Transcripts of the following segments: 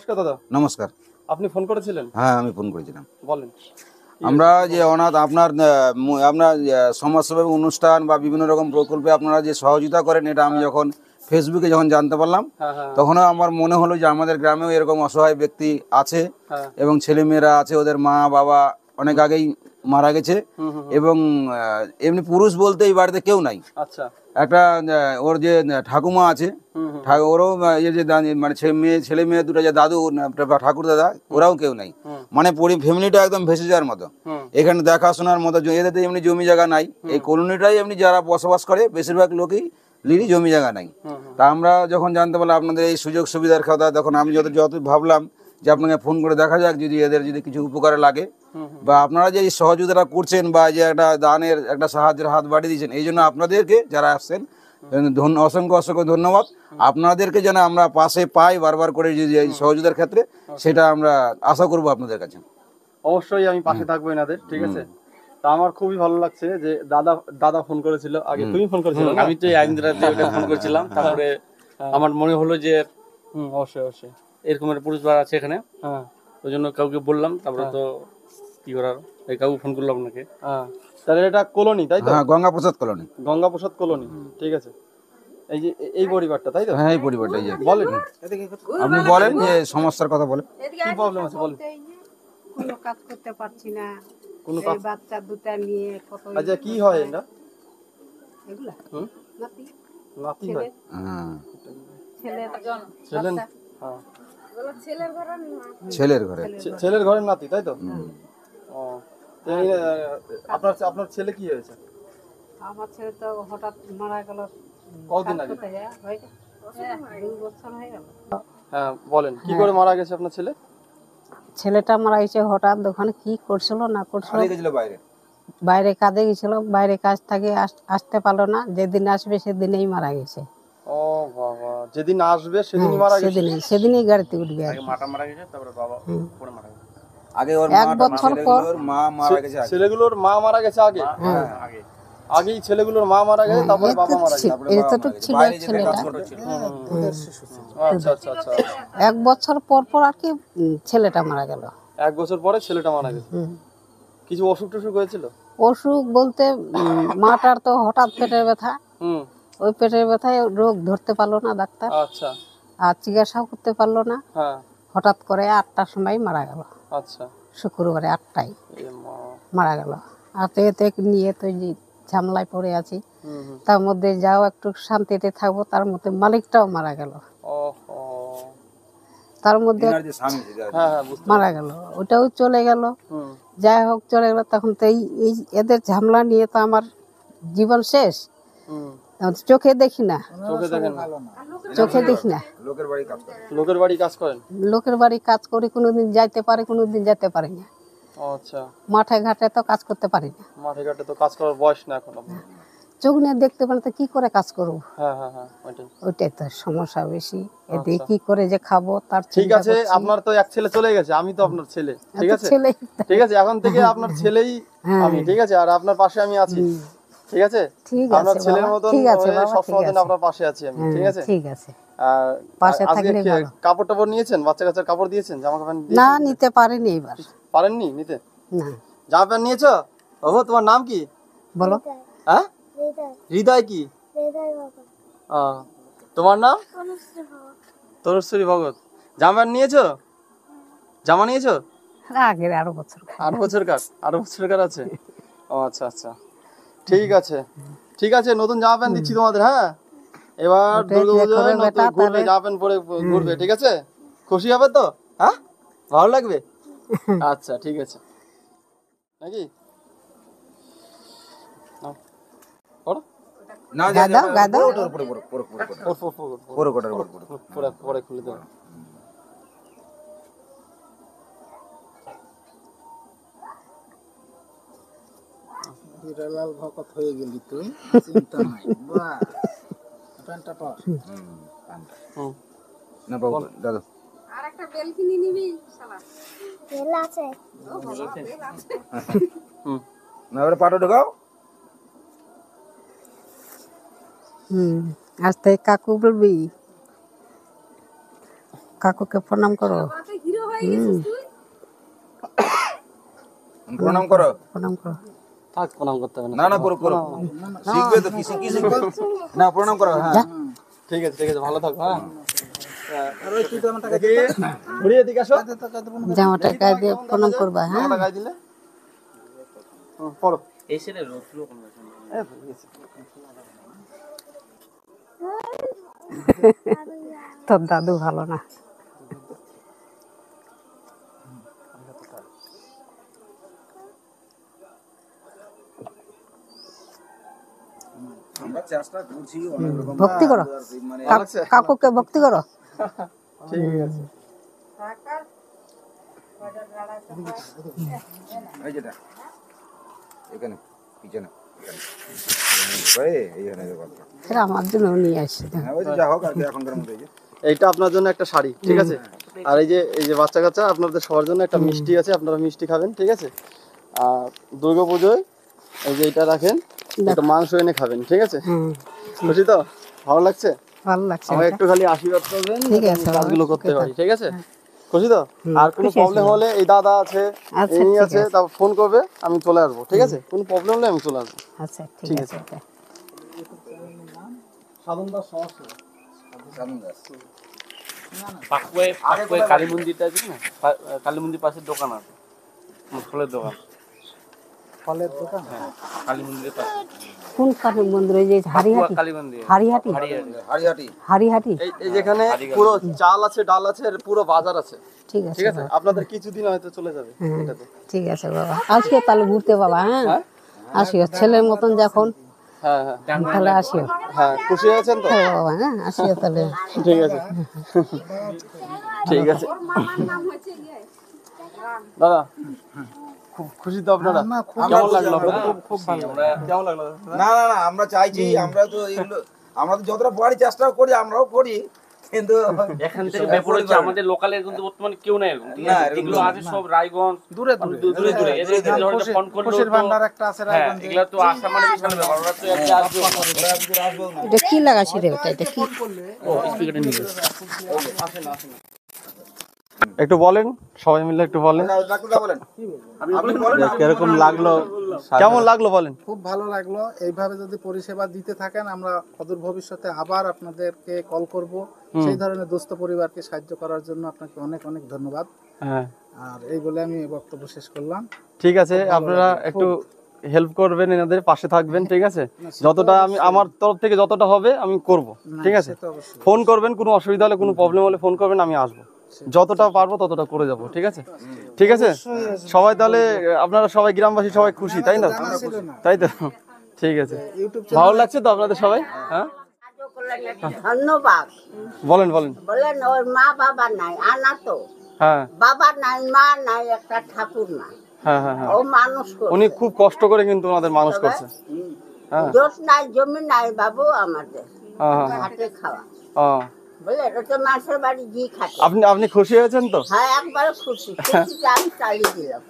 নমস্কার দাদা। নমস্কার। আপনি ফোন করেছিলেন? হ্যাঁ, আমি ফোন করেছিলাম। বলেন। আমরা যে অনাথ আপনার সমাজসেবা অনুষ্ঠান বা বিভিন্ন রকম প্রকল্পে আপনারা যে সহযোগিতা করেন, এটা আমি যখন ফেসবুকে যখন জানতে পারলাম, তখনও আমার মনে হলো যে আমাদের গ্রামেও এরকম অসহায় ব্যক্তি আছে এবং ছেলেমেয়েরা আছে, ওদের মা বাবা অনেক আগেই মারা গেছে এবং এমনি পুরুষ বলতে এই বাড়িতে কেউ নাই। আচ্ছা। একটা ওর যে ঠাকুমা আছে, ওরও মানে ছেলে মেয়ে দুটো যে দাদু ঠাকুর দাদা, ওরাও কেউ নাই। মানে ফ্যামিলিটা একদম ভেসে যাওয়ার মতো। এখানে দেখাশোনার মতো এদের তো এমনি জমি জায়গা নাই। এই কলোনিটাই এমনি যারা বসবাস করে বেশিরভাগ লোকই লিডি জমি জায়গা নাই। তা আমরা যখন জানতে পারলাম আপনাদের এই সুযোগ সুবিধার কথা, তখন আমি যত ভাবলাম যে আপনাকে ফোন করে দেখা যাক যদি এদের যদি কিছু উপকারে লাগে, বা আপনারা যে এই সহযোগিতা করছেন বা যে একটা দানের একটা সাহায্যের হাত বাড়িয়ে দিয়েছেন, এই জন্য আপনাদেরকে যারা আসছেন অসংখ্য অসংখ্য ধন্যবাদ। আপনাদেরকে যেন আমরা পাশে পাই বারবার করে যদি এই সহযোগিতার ক্ষেত্রে, সেটা আমরা আশা করব আপনাদের কাছে। অবশ্যই আমি পাশে থাকবো এনাদের, ঠিক আছে? তা আমার খুবই ভালো লাগছে যে দাদা ফোন করেছিল আগে। তুমি ফোন করেছিলে? আমি তো আইন্দ্রাতে ফোন করেছিলাম, তারপরে আমার মনে হলো যে অবশ্যই অবশ্যই এরকম একটা পুরুষ বার আছে এখানে, ওই জন্য কাউকে বললাম। তারপরে তো কি করার, এই কাউকে ফোন করলাম আপনাকে। তাহলে এটা কলোনি, তাই তো? হ্যাঁ, গঙ্গাপ্রসাদ কলোনি। গঙ্গাপ্রসাদ কলোনি, ঠিক আছে। এই যে এই পরিবারটা, তাই তো? হ্যাঁ, এই পরিবারটা। বলেন, আপনি বলেন যে সমস্যার কথা বলেন, কি প্রবলেম আছে বলেন। কোনো কাজ করতে পারছি না, কোনো এই বাচ্চা দুটা নিয়ে কত। আচ্ছা, কি হয় এটা? এগুলা নাতি নাতি হয়? হ্যাঁ, ছেলের ছেলের ঘরের নাতি, তাই তো? আপনার ছেলে কি হয়েছে? আমার ছেলে তো হঠাৎ মারা গেল। কতদিন আগে? 2 বছর হয়ে গেল। হ্যাঁ, বলেন কি করে মারা গেছে আপনার ছেলে? ছেলেটা মারা গেছে হঠাৎ। ওখানে কি করছিল না করছিল, বাইরে কাজে গেছিল, বাইরে কাজ থেকে আসতে পারলো না। যেদিন আসবে সেদিনেই মারা গেছে। ও বাবা, যেদিন আসবে সেদিনই মারা গেছে? সেদিনই গাড়িতে উঠবে। আগে মাটা মারা গেছে, তারপরে বাবা পরে মারা গেছে। আগে ওর 1 বছর পর মা মারা গেছে। ছেলেগুলোর মা মারা গেছে আগে? আগেই ছেলেগুলোর মা মারা গেছে, তারপরে বাবা মারা গেছে। এতটুক ছিল ছেলেটা। আচ্ছা আচ্ছা আচ্ছা। 1 বছর পর পর আর কি ছেলেটা মারা গেল। 1 বছর পরে ছেলেটা মারা গেছে। কিছু অসুখ টসুখ হয়েছিল? অসুখ বলতে মাটার তো হঠাৎ পেটের ব্যথা। ওই পেটের ব্যথায় রোগ ধরতে পারলো না ডাক্তার। আচ্ছা। আর চিকিৎসাও করতে পারলো না। হঠাৎ করে 8টার সময় মারা গেল। আচ্ছা। শুক্রবারে 8টায় মারা গেল। আর এতে নিয়ে তো ঝামেলায় পড়ে আছি। তার মধ্যে যাও একটু শান্তিতে থাকবো, তার মধ্যে মালিকটাও মারা গেল। তার মধ্যে মারা গেল, ওটাও চলে গেল। যাই হোক চলে গেল। তখন তো এই এদের ঝামেলা নিয়ে তো আমার জীবন শেষ। চোখে দেখি না, চোখে দেখি না। লোকের বাড়ি কাজ করেন? লোকের বাড়ি কাজ করে কোনোদিন যাইতে পারে, কোনোদিন যেতে পারি না। আচ্ছা। মাঠে ঘাটে তো কাজ করতে পারি না। মাঠে ঘাটে তো কাজ করার বয়স না এখন। চোখ নিয়ে দেখতে পারে তো কি করে কাজ করবো? ওইটাই তো সমস্যা বেশি। এতে কি করে যে খাবো তার। ঠিক আছে, আপনার তো এক ছেলে চলে গেছে, আমি তো আপনার ছেলে, ঠিক আছে? ঠিক আছে, এখন থেকে আপনার ছেলেই আমি, ঠিক আছে? আর আপনার পাশে আমি আছি, ঠিক আছে? আপনার ছেলের মতন সবসময় আপনার পাশে আছি আমি, ঠিক আছে? ঠিক আছে। কাপড় টাপড় নিয়েছেন? বাচ্চা কাচ্চার কাপড় দিয়েছেন? জামা কাপড় না, নিতে পারিনি এবার। পারেননি নিতে? না। জামা প্যান্ট নিয়েছো? বাবু, তোমার নাম কি বলো? হ্যাঁ, হৃদয় কি? তোমার নাম? তনুশ্রী ভগত। জামা প্যান্ট নিয়েছো? জামা নিয়েছো? আগের 8 বছর। 8 বছরকার? 8 বছরকার আছে? ও আচ্ছা আচ্ছা, ঠিক আছে ঠিক আছে। নতুন জামা প্যান্ট দিচ্ছি তোমাদের। হ্যাঁ, এবার দুর্গাপূজায় নতুন ঘুরবে, জামা প্যান্ট পরে ঘুরবে, ঠিক আছে? খুশি হবে তো? হ্যাঁ, ভালো লাগবে? আচ্ছা, ঠিক আছে নাকি? পরে খুলে দেবো। হিরালাল ভকত হয়ে গেলি তুই, চিন্তা নাই। বাহ, প্যান্টটা পর। না বাবু, দাদা আরেকটা বেল কিনে নিবি শালা। বেল আছে? না, ওরে পাটো ঢোকাও। আজ থেকে কাকু বলবি। কাকুকে প্রণাম করো। প্রণাম করো। প্রণাম করো। থাক, প্রণাম করতে হবে না। না না করো করো, শিখবে তো কি শিখবে না, প্রণাম করো। হ্যাঁ ঠিক আছে, ঠিক আছে, ভালো থাকো। হ্যাঁ, আর ওই তুই তো আমার টাকা দেখি ঘুরিয়ে দিকে আসো। জামাটা গায়ে দিয়ে প্রণাম করবা। হ্যাঁ, জামাটা গায়ে দিলে পড়ো। এসে রে রোদ্র কমে তোর দাদু ভালো না। আমরা চেষ্টা করছি অনেক রকম ভক্তি করো, মানে কাকুকে ভক্তি করো। ঠিক আছে, এই যেটা এখানে পিছনে করে এইখানে কথা। সেটা আমার জন্য নিয়ে আসছি। হ্যাঁ ওই যে যা হোক আর কি এখনকার মতো এই যে এইটা আপনার জন্য একটা শাড়ি, ঠিক আছে। আর এই যে বাচ্চা কাচ্চা আপনাদের সবার জন্য একটা মিষ্টি আছে, আপনারা মিষ্টি খাবেন, ঠিক আছে। আর দুর্গাপুজোয় এই যে এটা রাখেন, একটা মাংস এনে খাবেন, ঠিক আছে। খুশি তো? ভালো লাগছে? ভালো লাগছে। আমাকে একটু খালি আশীর্বাদ করবেন, ঠিক যাতে আছে, আমি কাজগুলো করতে পারি, ঠিক আছে। খুশি তো? হুম, আর কোনো খুশি প্রবলেম আছি। হলে এই দাদা আছে, আচ্ছা, এই ঠিক আছে, আছে। তা ফোন করবে, আমি চলে আসবো, ঠিক আছে। কোনো প্রবলেম হলে আমি চলে আসবো। আচ্ছা, ঠিক আছে। সাধন দাস সমস্যা সামনে দাস পাকুয়ে কালী মন্দিরটা আছে না, কালী মন্দির পাশে দোকান আছে, ফলের দোকান। ফলের দোকান। হ্যাঁ, কালী মন্দিরের পাশে কোন কালী মন্দির? ওই যে হারিহাটি, কালী মন্দির। হারিহাটি, হাড়িহাটি। হারিহাটি। এই যেখানে পুরো চাল আছে, ডাল আছে, আর পুরো বাজার আছে, ঠিক আছে, ঠিক আছে। আপনাদের কিছুদিন হয়তো চলে যাবে এটাতে। ঠিক আছে বাবা। আসিও তাহলে ঘুরতে বাবা। হ্যাঁ, আসিও ছেলের মতন যখন, হ্যাঁ হ্যাঁ তাহলে আসিও। হ্যাঁ, খুশি হয়েছেন তো? হ্যাঁ বাবা, হ্যাঁ আসিও তাহলে। ঠিক আছে, ঠিক আছে দাদা, খুব খুশি তো আপনারা? কেমন লাগলো আপনাদের? খুব ভালো। কেমন লাগলো? না না না আমরা চাইছি, আমরা তো এগুলো আমরা তো যতটা পারি চেষ্টা করি, আমরাও করি, কিন্তু এখান থেকে ব্যাপার হচ্ছে আমাদের লোকালের কিন্তু বর্তমানে কেউ নাই এরকম, ঠিক না, আছে। এরকম যেগুলো না। আছে সব রায়গঞ্জ, দূরে দূরে দূরে। এদের ধরনের ফোন করলে খুশির ভান্ডার একটা আছে হ্যাঁ, রায়গঞ্জে। এগুলো তো আসা মানে বিশাল ব্যাপার। ওরা তো একটা আসবে এটা কি লাগাছি রে? এটা কি? ও স্পিকারটা নিয়ে একটু বলেন, সবাই মিলে একটু বলেন ডাক্তার বলেন, আপনি বলেন কিরকম লাগলো, কেমন লাগলো বলেন। খুব ভালো লাগলো। এইভাবে যদি পরিষেবা দিতে থাকেন, আমরা অদূর ভবিষ্যতে আবার আপনাদেরকে কল করব। সেই ধরনের দুস্থ পরিবারকে সাহায্য করার জন্য আপনাকে অনেক অনেক ধন্যবাদ। হ্যাঁ, আর এই বলে আমি বক্তব্য শেষ করলাম। ঠিক আছে, আপনারা একটু হেল্প করবেন, এনাদের পাশে থাকবেন, ঠিক আছে। যতটা আমি আমার তরফ থেকে যতটা হবে আমি করব, ঠিক আছে। সে তো অবশ্যই। ফোন করবেন, কোনো অসুবিধা হলে, কোনো প্রবলেম হলে ফোন করবেন, আমি আসবো, যতটা পারবো ততটা করে যাব, ঠিক আছে। ঠিক আছে সবাই, তাহলে আপনারা সবাই গ্রামবাসী সবাই খুশি, তাই না? তাই তো, ঠিক আছে। ভালো লাগছে তো আপনাদের সবাই? হ্যাঁ, ধন্যবাদ। বলেন বলেন। বলেন ওর মা বাবা নাই, আনা তো হ্যাঁ বাবা নাই, মা নাই, একটা ঠাকুর নাই, হ্যাঁ হ্যাঁ হ্যাঁ, ও মানুষ করে। উনি খুব কষ্ট করে কিন্তু ওনাদের মানুষ করছে। হ্যাঁ জোট নাই, জমি নাই বাবু আমাদের, হ্যাঁ হ্যাঁ হাতে খাওয়া। হ্যাঁ। বলে ওটা মানুষের বাড়ি জি খাতে। আপনি খুশি হয়েছেন তো? হ্যাঁ, একবারে খুশি, খুশিতে আমি চালিয়ে দিলাম।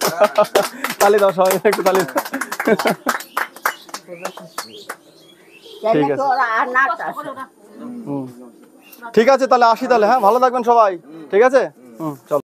তালি দাও সবাই, একটু তালি দাও। কেন ঠিক আছে। তো ওরা আনাট আছে। ঠিক আছে, তাহলে আসি তাহলে। হ্যাঁ, ভালো থাকবেন সবাই, ঠিক আছে। চলো।